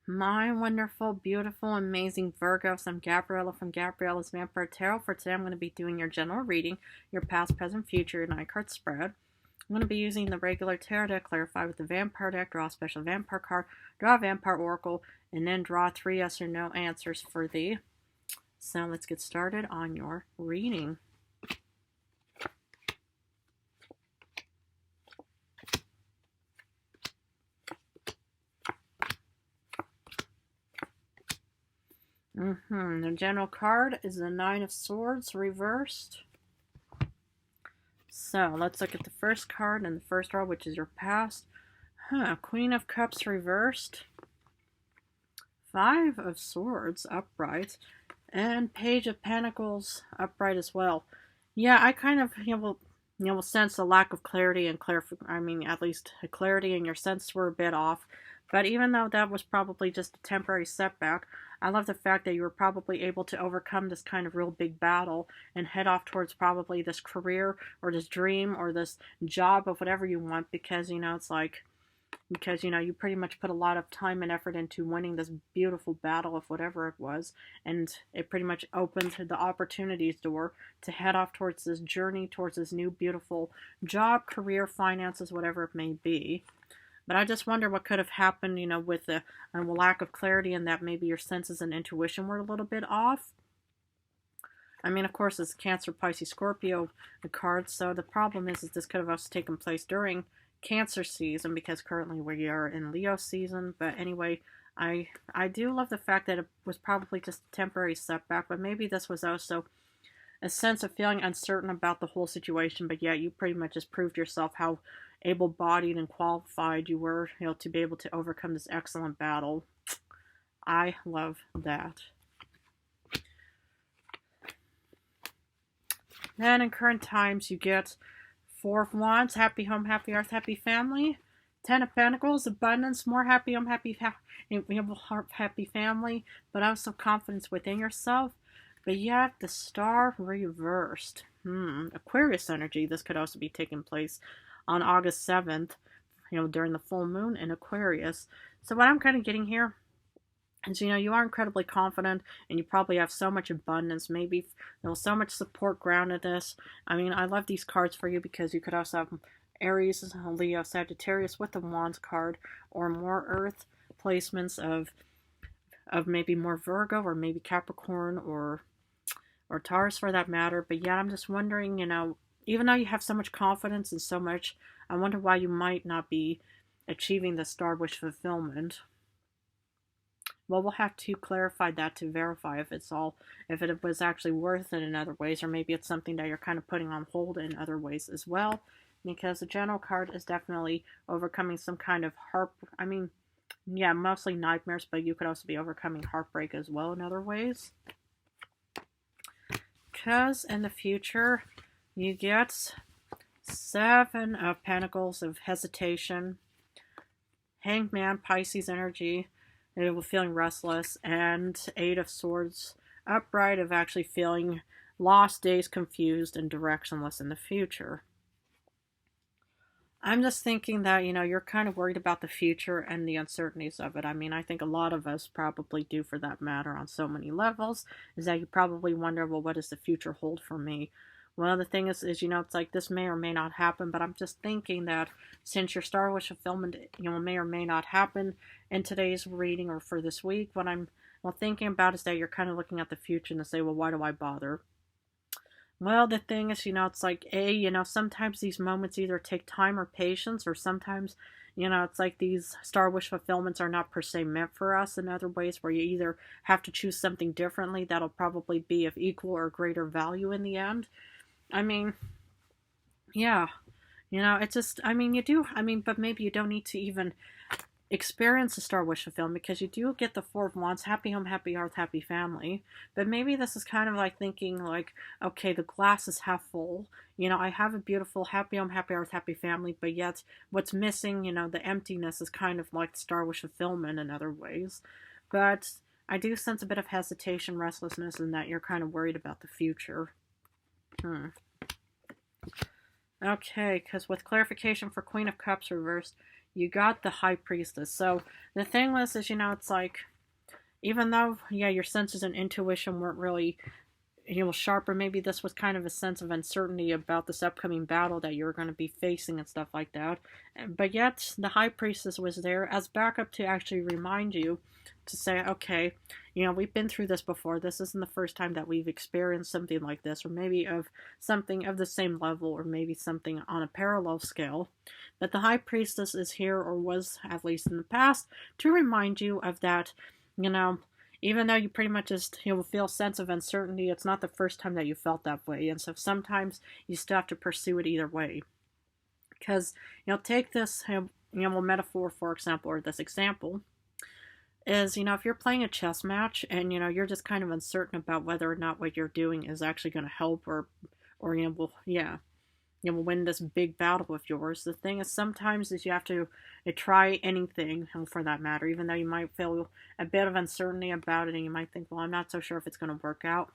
My wonderful, beautiful, amazing Virgos. I'm Gabriella from Gabriella's Vampire Tarot. For today, I'm going to be doing your general reading, your past, present, future, your 9-card spread. I'm going to be using the regular tarot deck, clarify with the vampire deck, draw a special vampire card, draw a vampire oracle, and then draw 3 yes or no answers for thee. So let's get started on your reading. The general card is the 9 of Swords reversed. So let's look at the first card in the first row, which is your past. Queen of Cups reversed. 5 of Swords upright. And Page of Pentacles upright as well. Yeah, I kind of will sense a lack of clarity and at least clarity in your senses were a bit off. But even though that was probably just a temporary setback, I love the fact that you were probably able to overcome this kind of real big battle and head off towards probably this career or this dream or this job of whatever you want because, you pretty much put a lot of time and effort into winning this beautiful battle of whatever it was, and it pretty much opened the opportunities door to head off towards this journey, towards this new beautiful job, career, finances, whatever it may be. But I just wonder what could have happened, with the lack of clarity and that maybe your senses and intuition were a little bit off. I mean, of course, it's Cancer, Pisces, Scorpio cards, so the problem is this could have also taken place during Cancer season because currently we are in Leo season. But anyway, I do love the fact that it was probably just a temporary setback, but maybe this was also a sense of feeling uncertain about the whole situation, but yet you pretty much just proved yourself how able-bodied and qualified you were, to be able to overcome this excellent battle. I love that. Then in current times, you get 4 of Wands, happy home, happy earth, happy family. 10 of Pentacles, abundance, more happy home, happy family, but also confidence within yourself. But yet, the Star reversed. Aquarius energy. This could also be taking place on August 7th, during the full moon in Aquarius. So what I'm kind of getting here is, you are incredibly confident and you probably have so much abundance, maybe so much support groundedness. I mean, I love these cards for you because you could also have Aries, Leo, Sagittarius with the Wands card, or more Earth placements of maybe more Virgo or maybe Capricorn or Taurus for that matter. But yeah, I'm just wondering, even though you have so much confidence and so much, I wonder why you might not be achieving the star wish fulfillment. Well, we'll have to clarify that to verify if it was actually worth it in other ways, or maybe it's something that you're kind of putting on hold in other ways as well, because the general card is definitely overcoming some kind of mostly nightmares, but you could also be overcoming heartbreak as well in other ways. Because in the future, you get 7 of Pentacles of hesitation, Hanged Man, Pisces energy, feeling restless, and 8 of Swords upright of actually feeling lost, dazed, confused, and directionless in the future. I'm just thinking that, you're kind of worried about the future and the uncertainties of it. I mean, I think a lot of us probably do for that matter on so many levels, is that you probably wonder, well, what does the future hold for me? Well, the thing is, it's like this may or may not happen, but I'm just thinking that since your Star Wish fulfillment, may or may not happen in today's reading or for this week, what I'm thinking about is that you're kind of looking at the future and to say, well, why do I bother? Well, the thing is, it's like, sometimes these moments either take time or patience, or sometimes, it's like these Star Wish fulfillments are not per se meant for us in other ways, where you either have to choose something differently that'll probably be of equal or greater value in the end. I mean, yeah, it's just, you do, but maybe you don't need to even experience a Star Wish fulfillment, because you do get the 4 of Wands, happy home, happy earth, happy family. But maybe this is kind of like thinking like, okay, the glass is half full. I have a beautiful happy home, happy earth, happy family, but yet what's missing, the emptiness is kind of like the Star Wish fulfillment in other ways. But I do sense a bit of hesitation, restlessness, and that you're kind of worried about the future. Okay, because with clarification for Queen of Cups reversed, you got the High Priestess. So the thing was, is, it's like, even though, yeah, your senses and intuition weren't really, sharper, maybe this was kind of a sense of uncertainty about this upcoming battle that you were going to be facing and stuff like that. But yet, the High Priestess was there as backup to actually remind you to say, okay, we've been through this before. This isn't the first time that we've experienced something like this, or maybe of something of the same level, or maybe something on a parallel scale. But the High Priestess is here, or was at least in the past, to remind you of that, even though you pretty much just feel a sense of uncertainty, it's not the first time that you felt that way, and so sometimes you still have to pursue it either way. Because take this metaphor, for example, or this example is, if you're playing a chess match and you're just kind of uncertain about whether or not what you're doing is actually going to help, or will win this big battle of yours. The thing is, sometimes is you have to try anything, for that matter, even though you might feel a bit of uncertainty about it, and you might think, well, I'm not so sure if it's going to work out.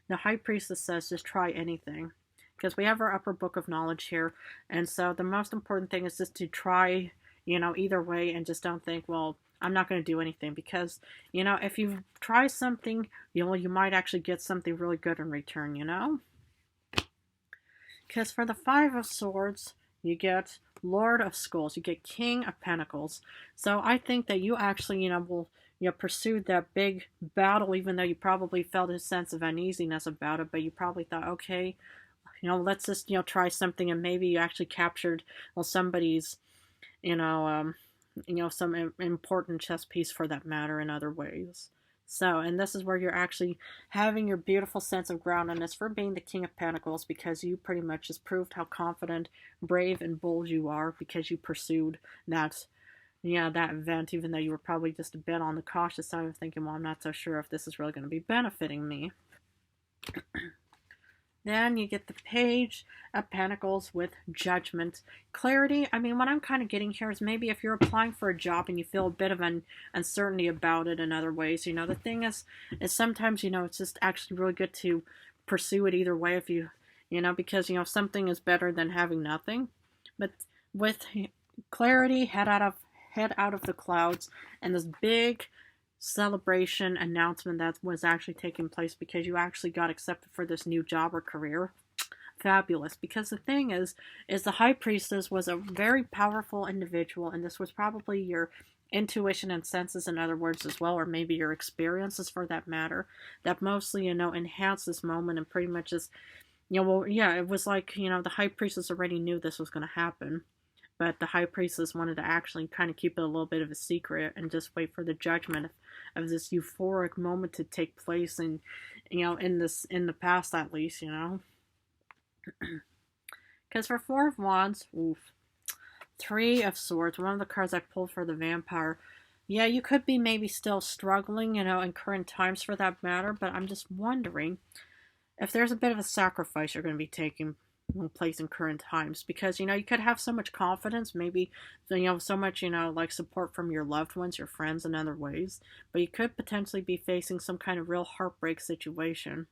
The High Priestess says, just try anything, because we have our upper book of knowledge here, and so the most important thing is just to try, either way, and just don't think, well, I'm not going to do anything, because, if you try something, you might actually get something really good in return, Because for the Five of Swords, you get Lord of Skulls, you get King of Pentacles. So I think that you actually, will pursue that big battle, even though you probably felt a sense of uneasiness about it, but you probably thought, okay, let's just, try something, and maybe you actually captured, somebody's, some important chess piece for that matter in other ways. So, and this is where you're actually having your beautiful sense of groundedness for being the King of Pentacles, because you pretty much just proved how confident, brave, and bold you are, because you pursued that event, even though you were probably just a bit on the cautious side of thinking, well, I'm not so sure if this is really going to be benefiting me. Then you get the Page of Pentacles with Judgment. Clarity, I mean, what I'm kind of getting here is maybe if you're applying for a job and you feel a bit of uncertainty about it in other ways, the thing is sometimes, it's just actually really good to pursue it either way if you, because, something is better than having nothing. But with clarity, head out of the clouds, and this big celebration announcement that was actually taking place because you actually got accepted for this new job or career. Fabulous. Because the thing is the High Priestess was a very powerful individual, and this was probably your intuition and senses, in other words, as well, or maybe your experiences for that matter, that mostly, enhanced this moment, and pretty much just, it was like, the High Priestess already knew this was going to happen. But the High Priestess wanted to actually kind of keep it a little bit of a secret and just wait for the judgment of this euphoric moment to take place, and in the past at least, Because for Four of Wands, Three of Swords, one of the cards I pulled for the Vampire. Yeah, you could be maybe still struggling, in current times for that matter, but I'm just wondering if there's a bit of a sacrifice you're going to be taking place in current times, because you could have so much confidence, maybe so much like support from your loved ones, your friends, in other ways, but you could potentially be facing some kind of real heartbreak situation.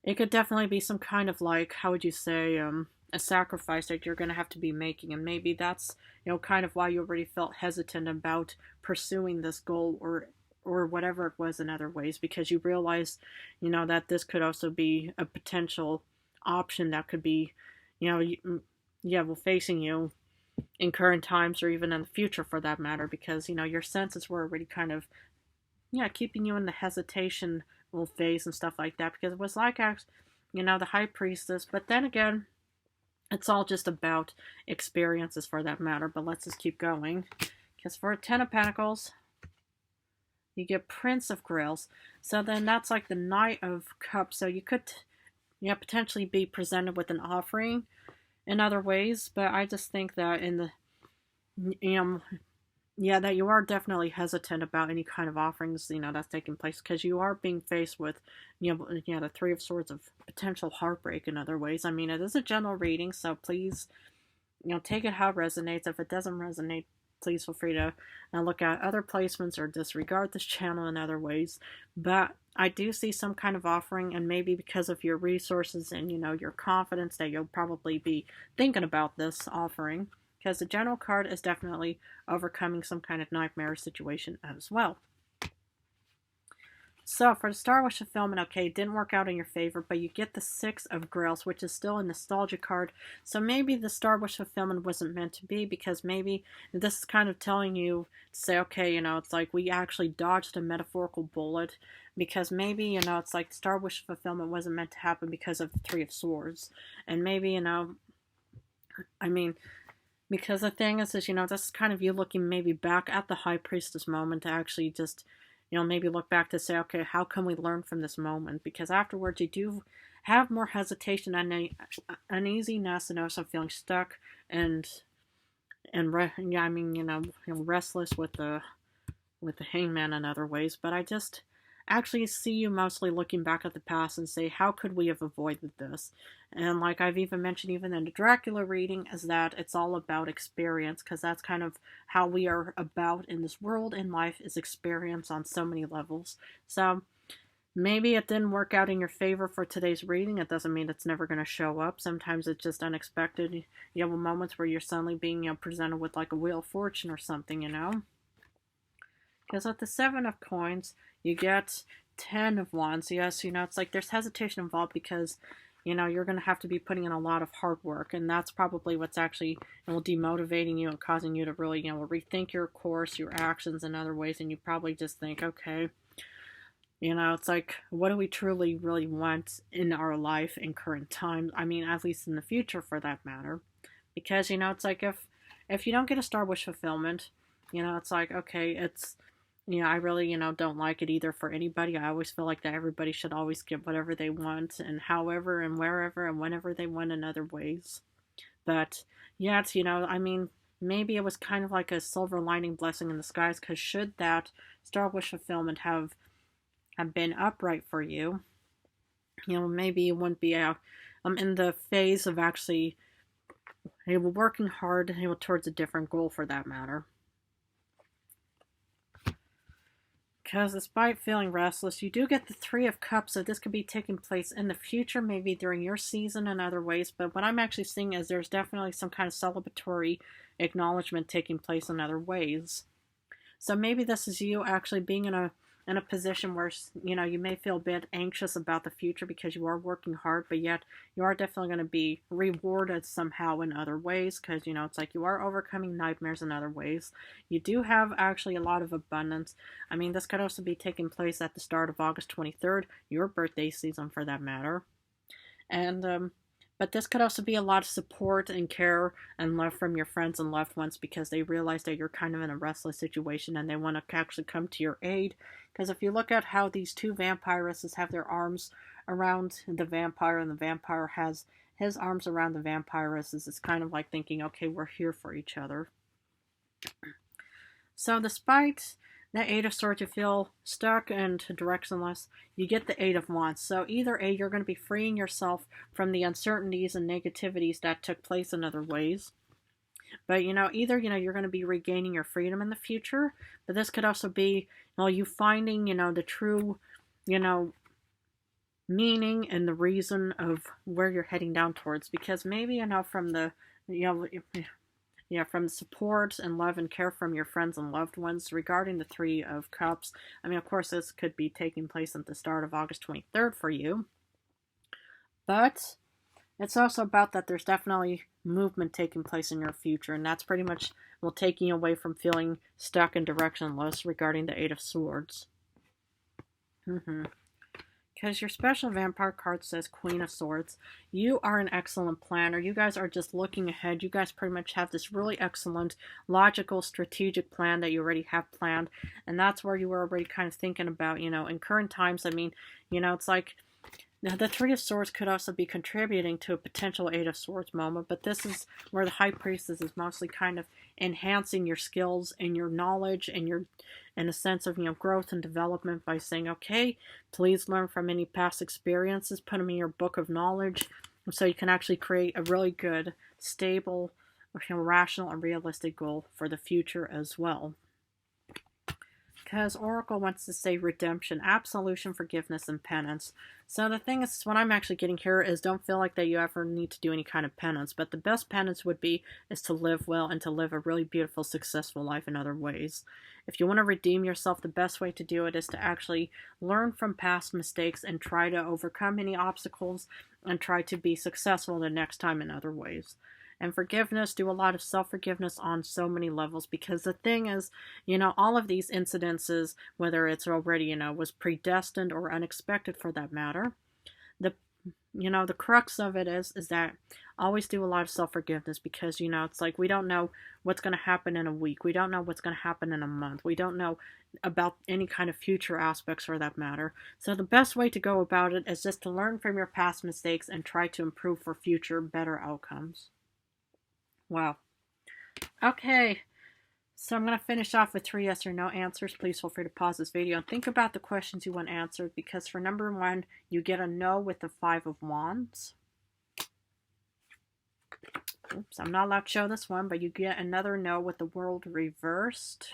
It could definitely be some kind of, like, how would you say, a sacrifice that you're going to have to be making, and maybe that's kind of why you already felt hesitant about pursuing this goal, or whatever it was in other ways, because you realize, that this could also be a potential option that could be, facing you in current times, or even in the future for that matter, because, your senses were already kind of, keeping you in the hesitation phase and stuff like that, because it was like, the High Priestess, but then again, it's all just about experiences for that matter, but let's just keep going, because for Ten of Pentacles, you get Prince of Grails. So then that's like the Knight of Cups. So you could, potentially be presented with an offering in other ways. But I just think that in the, that you are definitely hesitant about any kind of offerings, that's taking place. Because you are being faced with, the Three of Swords of potential heartbreak in other ways. I mean, it is a general reading. So please, take it how it resonates. If it doesn't resonate, please feel free to look at other placements or disregard this channel in other ways. But I do see some kind of offering, and maybe because of your resources and, your confidence, that you'll probably be thinking about this offering. because the General card is definitely overcoming some kind of nightmare situation as well. So for the Star Wish fulfillment, okay, it didn't work out in your favor, but you get the Six of Grails, which is still a nostalgia card. So maybe the Star Wish fulfillment wasn't meant to be, because maybe this is kind of telling you to say, okay, it's like we actually dodged a metaphorical bullet, because maybe, it's like Star Wish fulfillment wasn't meant to happen because of the Three of Swords. And maybe, I mean, because the thing is, this is kind of you looking maybe back at the High Priestess moment to actually just maybe look back to say, okay, how can we learn from this moment? Because afterwards you do have more hesitation and uneasiness, and also feeling stuck and restless with the Hangman in other ways. But I just actually see you mostly looking back at the past and say, how could we have avoided this? And like I've even mentioned, even in the Dracula reading, is that it's all about experience, because that's kind of how we are about in this world in life, is experience on so many levels. So maybe it didn't work out in your favor for today's reading. It doesn't mean it's never going to show up. Sometimes it's just unexpected. You have moments where you're suddenly being presented with like a Wheel of Fortune or something, Because at the Seven of Coins, you get 10 of Wands. Yes, it's like there's hesitation involved, because you're going to have to be putting in a lot of hard work, and that's probably what's actually demotivating you and causing you to really rethink your course, your actions in other ways. And you probably just think, okay, it's like, what do we truly really want in our life in current times? I mean, at least in the future, for that matter. Because it's like, if you don't get a Star Wish fulfillment, it's like, okay, it's I really, don't like it either for anybody. I always feel like that everybody should always get whatever they want, and however and wherever and whenever they want in other ways. But yeah, it's, I mean, maybe it was kind of like a silver lining blessing in disguise, because should that Star Wish fulfillment have been upright for you, maybe you wouldn't be in the phase of actually working hard towards a different goal, for that matter. Because despite feeling restless, you do get the Three of Cups, so this could be taking place in the future, maybe during your season in other ways. But what I'm actually seeing is there's definitely some kind of celebratory acknowledgement taking place in other ways. So maybe this is you actually being in a position where you may feel a bit anxious about the future, because you are working hard, but yet you are definitely going to be rewarded somehow in other ways, because it's like you are overcoming nightmares in other ways. You do have actually a lot of abundance. I mean, this could also be taking place at the start of August 23rd, your birthday season, for that matter. And but this could also be a lot of support and care and love from your friends and loved ones, because they realize that you're kind of in a restless situation and they want to actually come to your aid. Because if you look at how these two vampiresses have their arms around the vampire, and the vampire has his arms around the vampiresses, it's kind of like thinking, okay, we're here for each other. So despite the Eight of Swords, you feel stuck and directionless, you get the Eight of Wands. So either A, you're going to be freeing yourself from the uncertainties and negativities that took place in other ways. But, either, you're going to be regaining your freedom in the future. But this could also be, you finding, the true, meaning and the reason of where you're heading down towards. Because maybe, from the, from the support and love and care from your friends and loved ones regarding the Three of Cups. I mean, of course, this could be taking place at the start of August 23rd for you. But it's also about that there's definitely movement taking place in your future, and that's pretty much taking you away from feeling stuck and directionless regarding the Eight of Swords. Because your special vampire card says Queen of Swords. You are an excellent planner. You guys are just looking ahead. You guys pretty much have this really excellent, logical, strategic plan that you already have planned. And that's where you were already kind of thinking about, in current times. I mean, it's like, now the Three of Swords could also be contributing to a potential Eight of Swords moment, but this is where the High Priestess is mostly kind of enhancing your skills and your knowledge and a sense of growth and development by saying, okay, please learn from any past experiences, put them in your book of knowledge, so you can actually create a really good, stable, rational and realistic goal for the future as well. because Oracle wants to say redemption, absolution, forgiveness, and penance. So the thing is, what I'm actually getting here is don't feel like that you ever need to do any kind of penance, but the best penance would be is to live well and to live a really beautiful, successful life in other ways. If you want to redeem yourself, the best way to do it is to actually learn from past mistakes and try to overcome any obstacles and try to be successful the next time in other ways. And forgiveness, do a lot of self-forgiveness on so many levels, because the thing is, all of these incidences, whether it's already, was predestined or unexpected for that matter, the the crux of it is that always do a lot of self-forgiveness, because it's like we don't know what's going to happen in a week, we don't know what's going to happen in a month, we don't know about any kind of future aspects for that matter. So the best way to go about it is just to learn from your past mistakes and try to improve for future better outcomes. Wow. Okay, so I'm going to finish off with 3 yes or no answers. Please feel free to pause this video and think about the questions you want answered, because for number 1, you get a no with the 5 of Wands. Oops, I'm not allowed to show this one, but you get another no with the World reversed.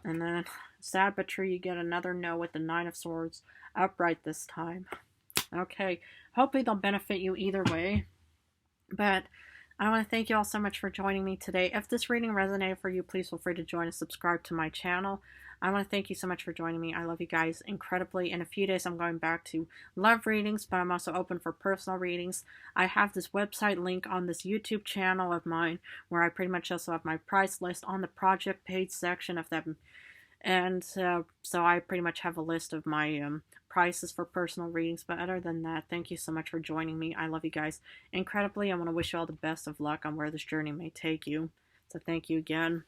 And then, sad but true, you get another no with the 9 of Swords upright this time. Okay, hopefully they'll benefit you either way. But I want to thank you all so much for joining me today. If this reading resonated for you, please feel free to join and subscribe to my channel. I want to thank you so much for joining me. I love you guys incredibly. In a few days, I'm going back to love readings, but I'm also open for personal readings. I have this website link on this YouTube channel of mine where I pretty much also have my price list on the project page section of that. And so I pretty much have a list of my prices for personal readings. But other than that, thank you so much for joining me. I love you guys incredibly. I want to wish you all the best of luck on where this journey may take you. So thank you again.